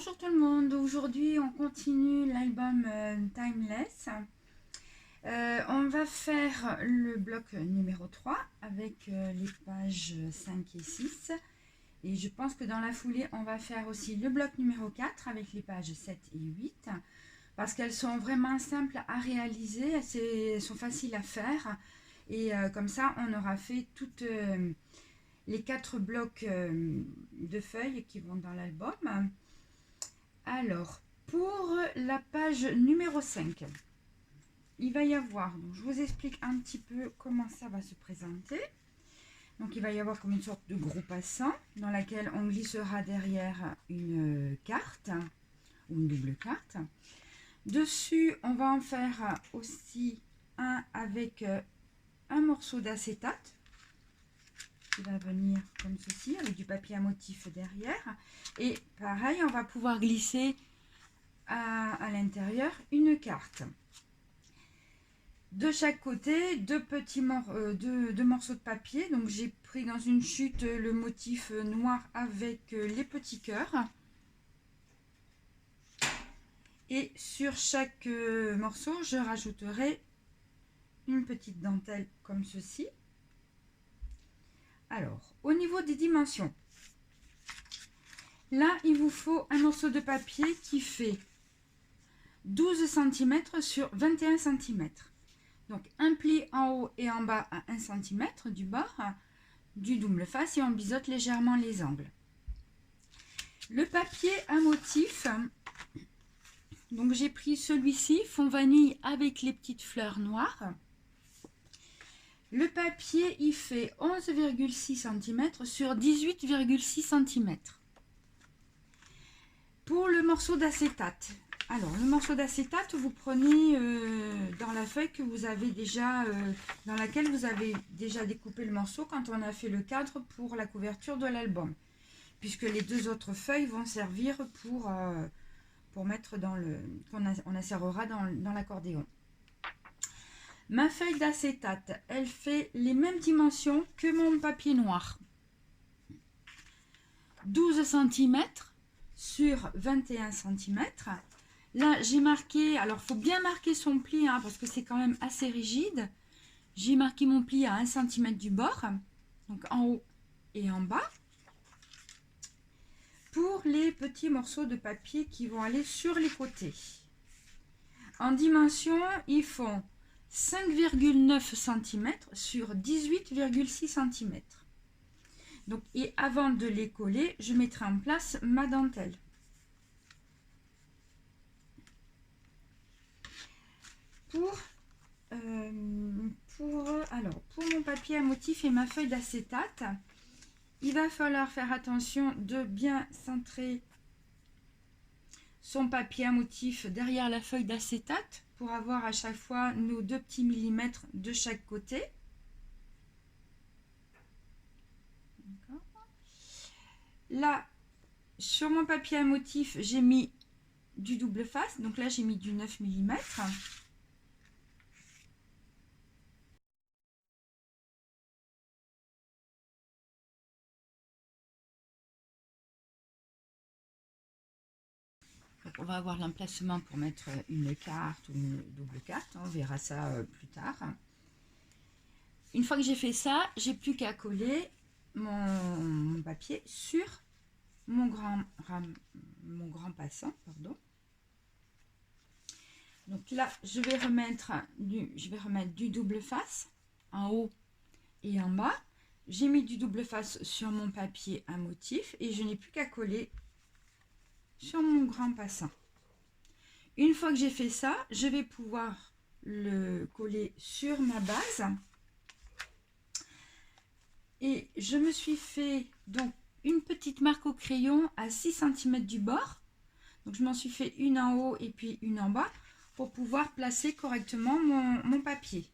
Bonjour tout le monde, aujourd'hui on continue l'album Timeless. On va faire le bloc numéro 3 avec les pages 5 et 6. Et je pense que dans la foulée on va faire aussi le bloc numéro 4 avec les pages 7 et 8. Parce qu'elles sont vraiment simples à réaliser, elles sont faciles à faire. Et comme ça on aura fait toutes les 4 blocs de feuilles qui vont dans l'album. Alors, pour la page numéro 5, il va y avoir, donc je vous explique un petit peu comment ça va se présenter. Donc il va y avoir comme une sorte de gros passant dans laquelle on glissera derrière une carte ou une double carte. Dessus, on va en faire aussi un avec un morceau d'acétate qui va venir comme ceci avec du papier à motif derrière. Et pareil, on va pouvoir glisser à l'intérieur une carte. De chaque côté, deux morceaux de papier. Donc j'ai pris dans une chute le motif noir avec les petits cœurs. Et sur chaque morceau, je rajouterai une petite dentelle comme ceci. Alors, au niveau des dimensions, là, il vous faut un morceau de papier qui fait 12 cm sur 21 cm. Donc un pli en haut et en bas à 1 cm du bord, du double face, et on biseaute légèrement les angles. Le papier à motif, donc j'ai pris celui-ci, fond vanille avec les petites fleurs noires. Le papier, il fait 11,6 cm sur 18,6 cm. Pour le morceau d'acétate, alors le morceau d'acétate, vous prenez dans la feuille que vous avez déjà, dans laquelle vous avez déjà découpé le morceau quand on a fait le cadre pour la couverture de l'album. Puisque les deux autres feuilles vont servir pour mettre dans le, on insérera dans l'accordéon. Ma feuille d'acétate, elle fait les mêmes dimensions que mon papier noir. 12 cm sur 21 cm. Là, j'ai marqué, alors il faut bien marquer son pli, hein, parce que c'est quand même assez rigide. J'ai marqué mon pli à 1 cm du bord, donc en haut et en bas. Pour les petits morceaux de papier qui vont aller sur les côtés. En dimension, ils font 5,9 cm sur 18,6 cm. Donc, et avant de les coller, je mettrai en place ma dentelle. Pour mon papier à motif et ma feuille d'acétate, il va falloir faire attention de bien centrer son papier à motif derrière la feuille d'acétate pour avoir à chaque fois nos 2 petits millimètres de chaque côté. Là, sur mon papier à motif, j'ai mis du double face, donc là j'ai mis du 9 mm. Donc on va avoir l'emplacement pour mettre une carte ou une double carte, on verra ça plus tard. Une fois que j'ai fait ça, j'ai plus qu'à coller mon papier sur mon grand passant, pardon. Donc là, je vais remettre du double face en haut et en bas. J'ai mis du double face sur mon papier à motif et je n'ai plus qu'à coller sur mon grand passant. Une fois que j'ai fait ça, je vais pouvoir le coller sur ma base. Et je me suis fait donc une petite marque au crayon à 6 cm du bord. Donc je m'en suis fait une en haut et puis une en bas pour pouvoir placer correctement mon papier.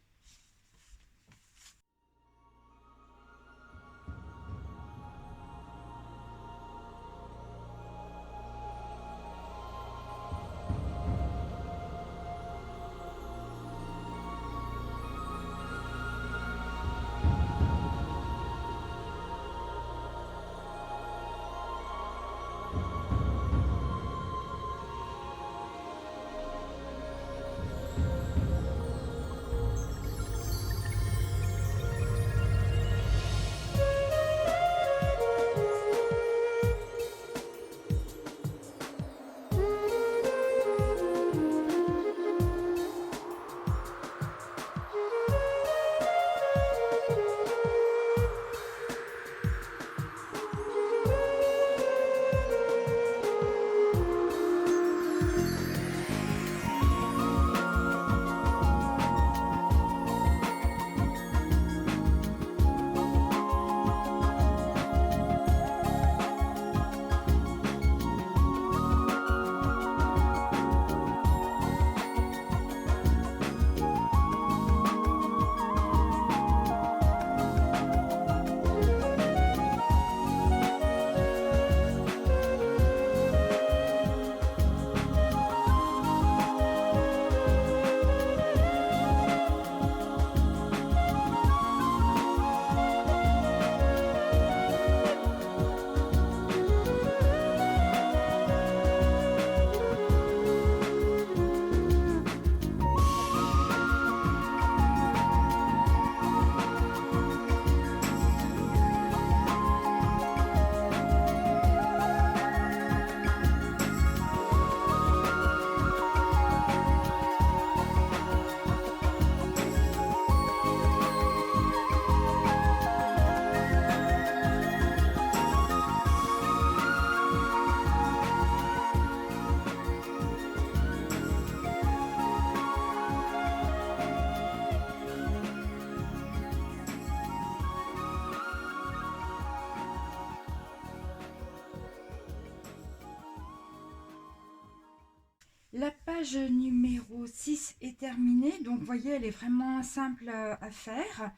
La page numéro 6 est terminée. Donc, vous voyez, elle est vraiment simple à faire.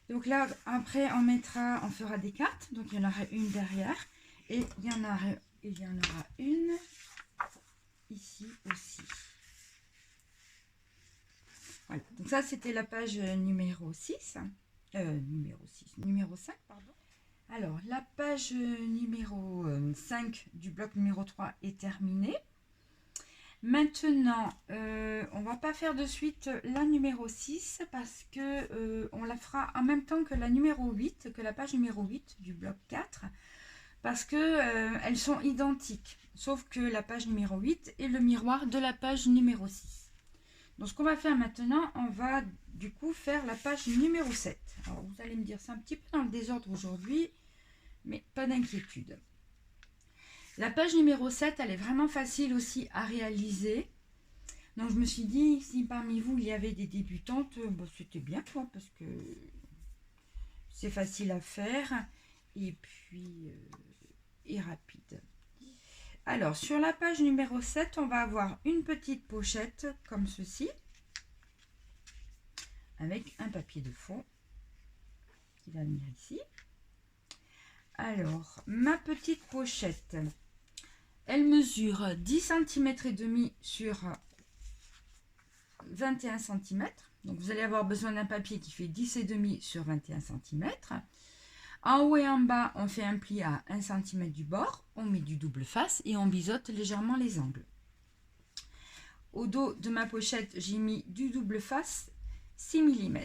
Donc là, après, on fera des cartes. Donc, il y en aura une derrière. Et il y en aura une ici aussi. Voilà. Donc ça, c'était la page numéro 6. Numéro 5, pardon. Alors, la page numéro 5 du bloc numéro 3 est terminée. Maintenant, on va pas faire de suite la numéro 6 parce que on la fera en même temps que la numéro 8, que la page numéro 8 du bloc 4, parce que elles sont identiques, sauf que la page numéro 8 est le miroir de la page numéro 6. Donc, ce qu'on va faire maintenant, on va du coup faire la page numéro 7. Alors, vous allez me dire, c'est un petit peu dans le désordre aujourd'hui, mais pas d'inquiétude. La page numéro 7, elle est vraiment facile aussi à réaliser. Donc, je me suis dit, si parmi vous, il y avait des débutantes, c'était bien, quoi, parce que c'est facile à faire et puis et rapide. Alors, sur la page numéro 7, on va avoir une petite pochette comme ceci, avec un papier de fond qui va venir ici. Alors, ma petite pochette, elle mesure 10 cm et demi sur 21 cm. Donc, vous allez avoir besoin d'un papier qui fait 10,5 sur 21 cm. En haut et en bas, on fait un pli à 1 cm du bord. On met du double face et on biseaute légèrement les angles. Au dos de ma pochette, j'ai mis du double face 6 mm.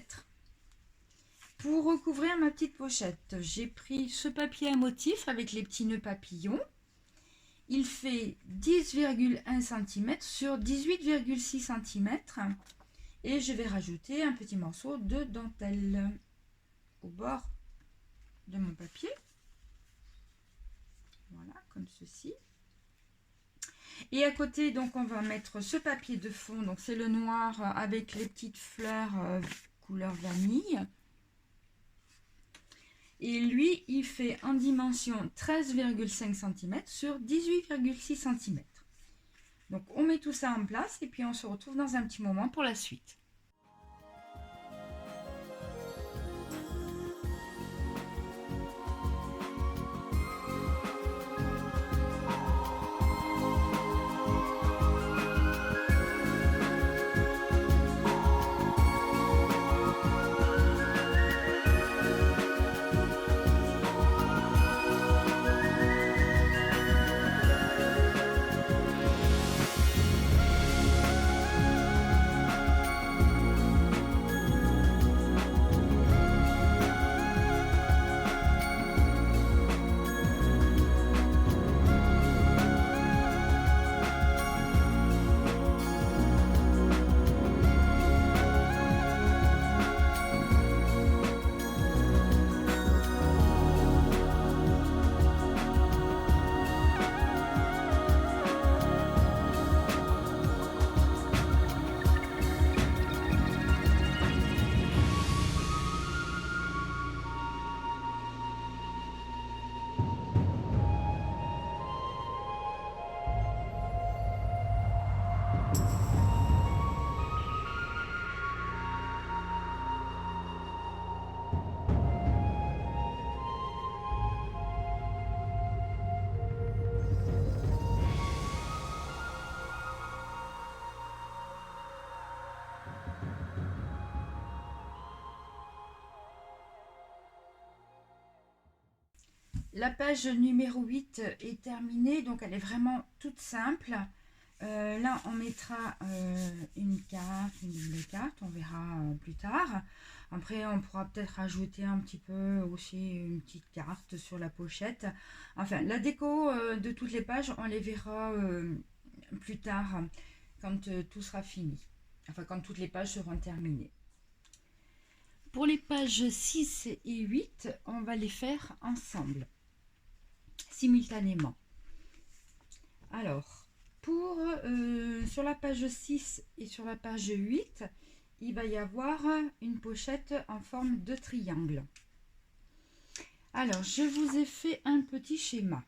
Pour recouvrir ma petite pochette, j'ai pris ce papier à motif avec les petits nœuds papillons. Il fait 10,1 cm sur 18,6 cm et je vais rajouter un petit morceau de dentelle au bord de mon papier. Voilà, comme ceci. Et à côté, donc, on va mettre ce papier de fond. Donc, c'est le noir avec les petites fleurs couleur vanille. Et lui, il fait en dimension 13,5 cm sur 18,6 cm. Donc, on met tout ça en place et puis on se retrouve dans un petit moment pour la suite. La page numéro 8 est terminée, donc elle est vraiment toute simple. Là, on mettra une carte, une double carte, on verra plus tard. Après, on pourra peut-être rajouter un petit peu aussi une petite carte sur la pochette. Enfin, la déco de toutes les pages, on les verra plus tard quand tout sera fini. Enfin, quand toutes les pages seront terminées. Pour les pages 6 et 8, on va les faire ensemble, simultanément. Alors, sur la page 6 et sur la page 8, il va y avoir une pochette en forme de triangle. Alors, je vous ai fait un petit schéma.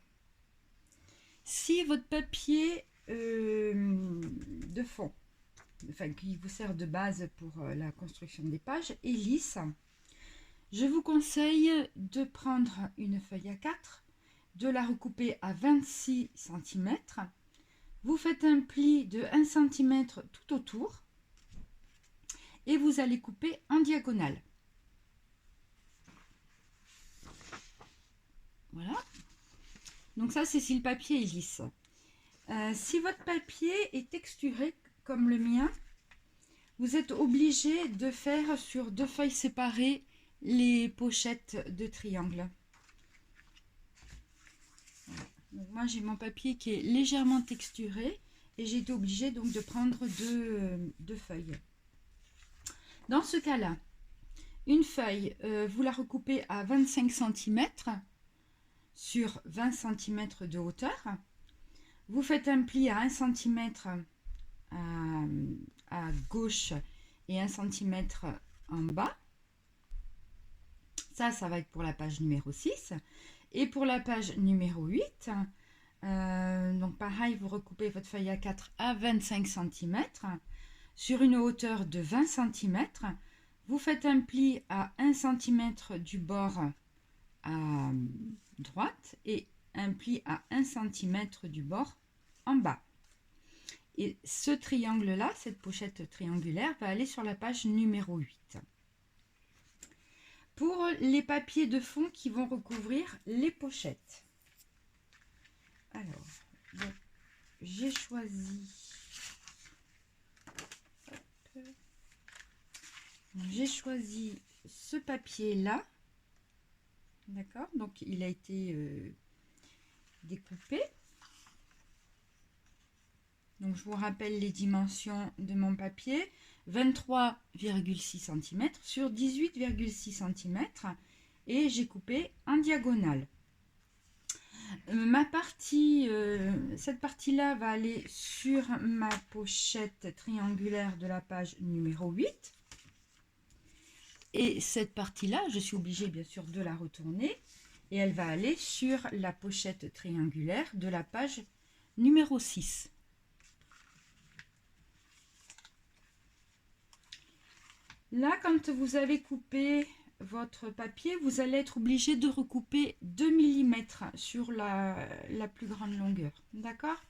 Si votre papier de fond, enfin qui vous sert de base pour la construction des pages, est lisse. Je vous conseille de prendre une feuille A4, de la recouper à 26 cm. Vous faites un pli de 1 cm tout autour et vous allez couper en diagonale. Voilà. Donc ça, c'est si le papier est lisse. Si votre papier est texturé comme le mien, vous êtes obligé de faire sur 2 feuilles séparées les pochettes de triangle. Voilà. Donc moi, j'ai mon papier qui est légèrement texturé et j'ai été obligée donc de prendre deux feuilles. Dans ce cas-là, une feuille, vous la recoupez à 25 cm sur 20 cm de hauteur. Vous faites un pli à 1 cm à gauche et 1 cm en bas. Ça va être pour la page numéro 6. Et pour la page numéro 8, donc pareil, vous recoupez votre feuille A4 à 25 cm sur une hauteur de 20 cm. Vous faites un pli à 1 cm du bord à droite et un pli à 1 cm du bord en bas. Et ce triangle-là, cette pochette triangulaire, va aller sur la page numéro 8. Pour les papiers de fond qui vont recouvrir les pochettes. Alors, j'ai choisi... J'ai choisi ce papier-là. D'accord? Donc, il a été découpé. Donc, je vous rappelle les dimensions de mon papier. 23,6 cm sur 18,6 cm. Et j'ai coupé en diagonale. Cette partie-là va aller sur ma pochette triangulaire de la page numéro 8. Et cette partie-là, je suis obligée bien sûr de la retourner. Et elle va aller sur la pochette triangulaire de la page numéro 6. Là, quand vous avez coupé votre papier, vous allez être obligé de recouper 2 mm sur la plus grande longueur. D'accord?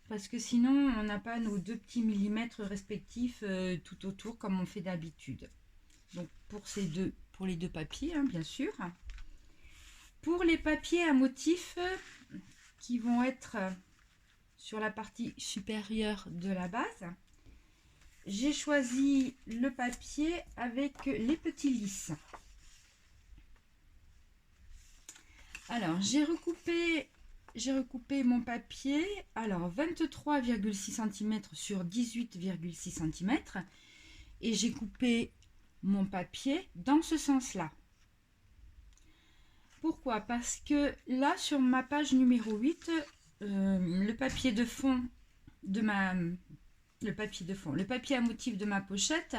Parce que sinon, on n'a pas nos 2 petits millimètres respectifs tout autour comme on fait d'habitude. Donc, pour les deux papiers, hein, bien sûr. Pour les papiers à motifs qui vont être sur la partie supérieure de la base, j'ai choisi le papier avec les petits lisses. Alors, j'ai recoupé mon papier, alors 23,6 cm sur 18,6 cm et j'ai coupé mon papier dans ce sens-là. Pourquoi? Parce que là, sur ma page numéro 8, le papier à motif de ma pochette,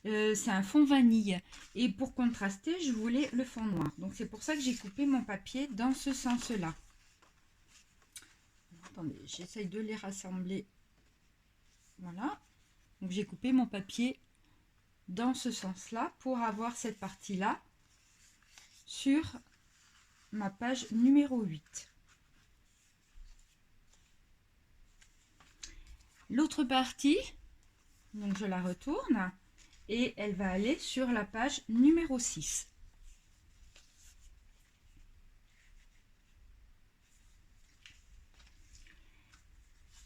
c'est un fond vanille. Et pour contraster, je voulais le fond noir. Donc, c'est pour ça que j'ai coupé mon papier dans ce sens-là. Attendez, j'essaye de les rassembler. Voilà. Donc, j'ai coupé mon papier dans ce sens-là pour avoir cette partie-là sur ma page numéro 8. L'autre partie, donc je la retourne et elle va aller sur la page numéro 6.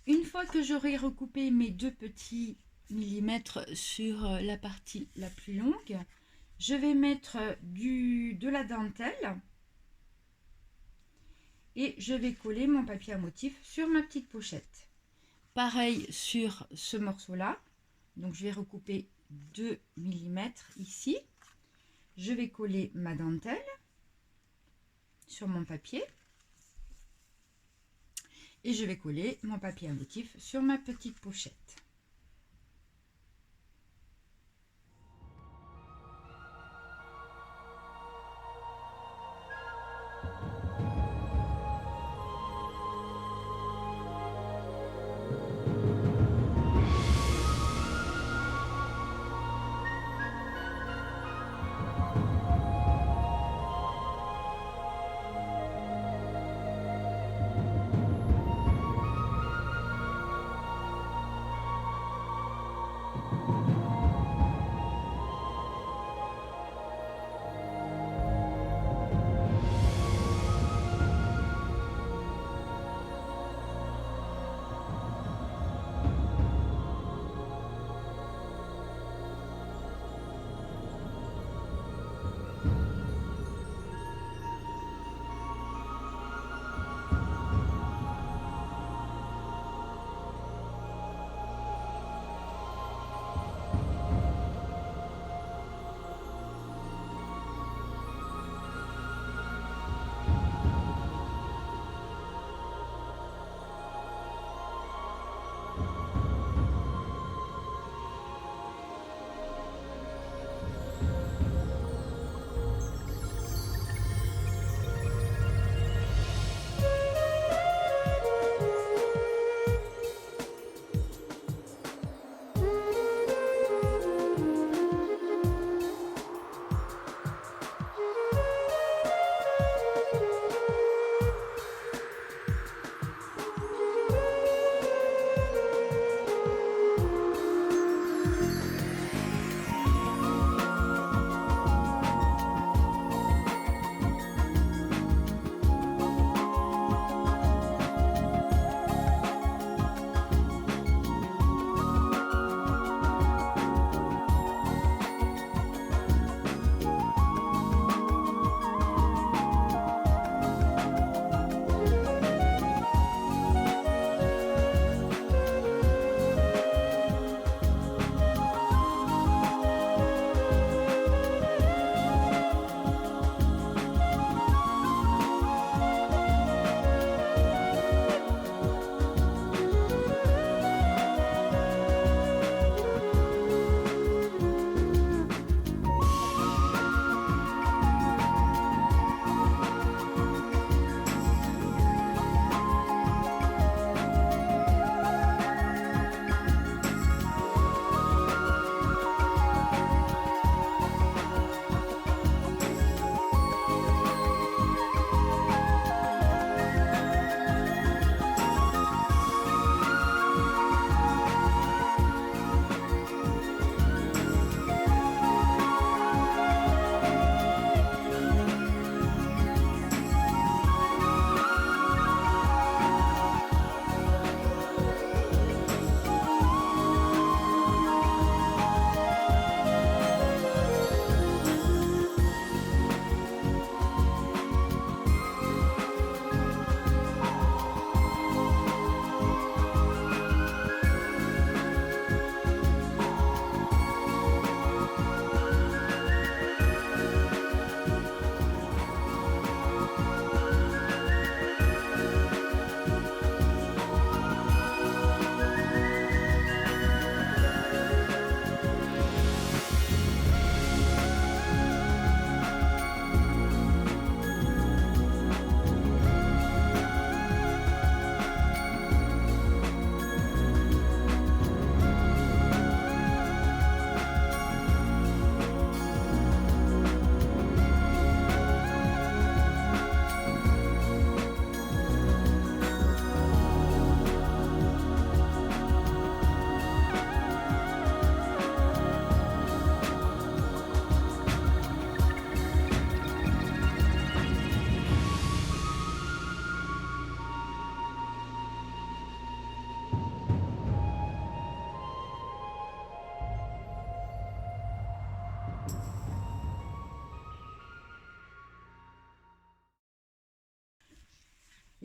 Une fois que j'aurai recoupé mes 2 petits millimètres sur la partie la plus longue, je vais mettre de la dentelle et je vais coller mon papier à motif sur ma petite pochette. Pareil sur ce morceau-là, donc je vais recouper 2 mm ici. Je vais coller ma dentelle sur mon papier et je vais coller mon papier à motif sur ma petite pochette.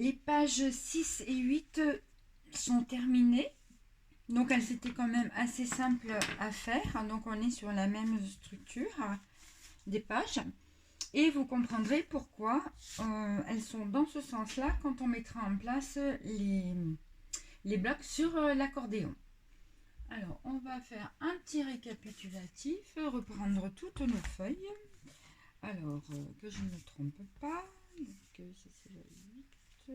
Les pages 6 et 8 sont terminées. Donc elles étaient quand même assez simples à faire. Donc on est sur la même structure des pages. Et vous comprendrez pourquoi elles sont dans ce sens-là quand on mettra en place les blocs sur l'accordéon. Alors, on va faire un petit récapitulatif, reprendre toutes nos feuilles. Alors, que je ne me trompe pas. Donc, ça c'est la 8, 7,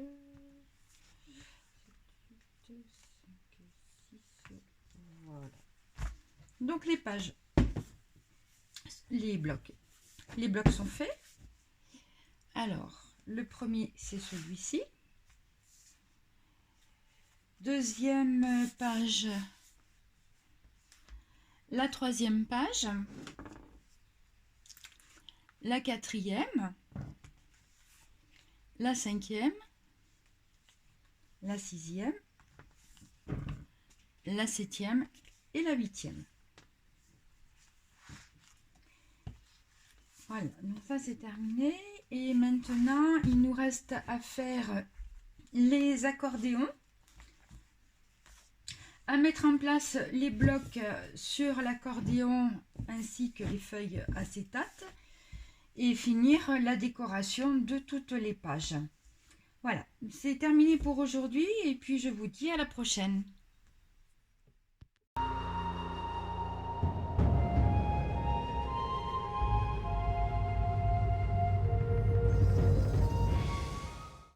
8, 5, 6, voilà. Donc, les pages, les blocs. Les blocs sont faits. Alors, le premier, c'est celui-ci. Deuxième page, la troisième page, la quatrième, la cinquième, la sixième, la septième et la huitième. Voilà, donc ça c'est terminé. Et maintenant, il nous reste à faire les accordéons, à mettre en place les blocs sur l'accordéon ainsi que les feuilles acétate et finir la décoration de toutes les pages. Voilà, c'est terminé pour aujourd'hui et puis je vous dis à la prochaine.